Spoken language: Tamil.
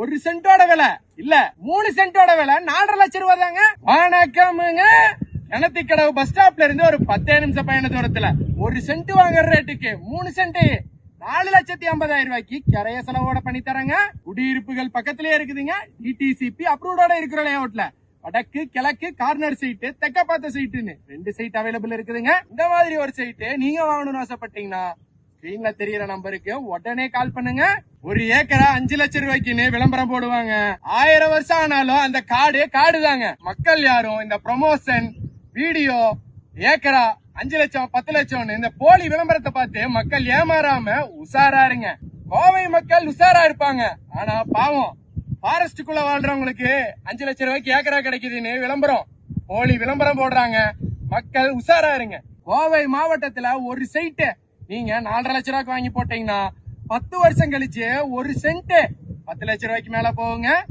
1 சென்டோட விலை இல்ல 3 சென்டோட விலை 4.5 லட்சம் ரூபாய் தாங்க. வணக்கமுங்க. கிணத்துக்கடவு பஸ் ஸ்டாப்ல இருந்து ஒரு 10 நிமிஷம் பயண தூரத்துல 1 சென்ட் வாங்குற ரேட்டுக்கு 3 சென்ட் 4,50,000 ரூபாய்க்கு கரைய செலவோட பண்ணி தராங்க. குடியிருப்புகள் பக்கத்திலேயே இருக்குதுங்க. டிடிசிபி அப்ரூவோட இருக்கிற லேஅவுட்ல வடக்கு கிழக்கு கார்னர் சைட்டு தெக்க பார்த்த சைட்டுன்னு 2 சைட் அவைலபிள் இருக்குதுங்க. இந்த மாதிரி ஒரு சைட்டு நீங்க வாங்கணும்னு ஆசைப்பட்டீங்கன்னா ஸ்கிரீன்ல தெரியற நம்பருக்கு உடனே கால் பண்ணுங்க. 1 ஏக்கரா 5 லட்சம் ரூபாய்க்குன்னு விளம்பரம் போடுவாங்க. 1000 வருஷம் ஆனாலும் அந்த காடு தாங்க. மக்கள் யாரும் இந்த ப்ரமோஷன் வீடியோ ஏக்கரா 5 லட்சம் 10 லட்சம் இந்த போலி விளம்பரத்தை பார்த்து மக்கள் ஏமாறாம உஷாரா இருங்க. கோவை மக்கள் உஷாரா இருப்பாங்க. ஆனா பாவம் ஃபாரஸ்டுக்குள்ள வாழ்றவங்களுக்கு 5 லட்சம் ரூபாய்க்கு ஏக்கரா கிடைக்குதுன்னு போலி விளம்பரம் போடுறாங்க. மக்கள் உஷாரா இருங்க. கோவை மாவட்டத்துல ஒரு சைட்டு நீங்க 4.5 லட்சம் ரூபாய்க்கு வாங்கி போட்டீங்கன்னா 10 வருஷம் கழிச்சு 1 சென்ட் 10 லட்சம் ரூபாய்க்கு மேல போகுங்க.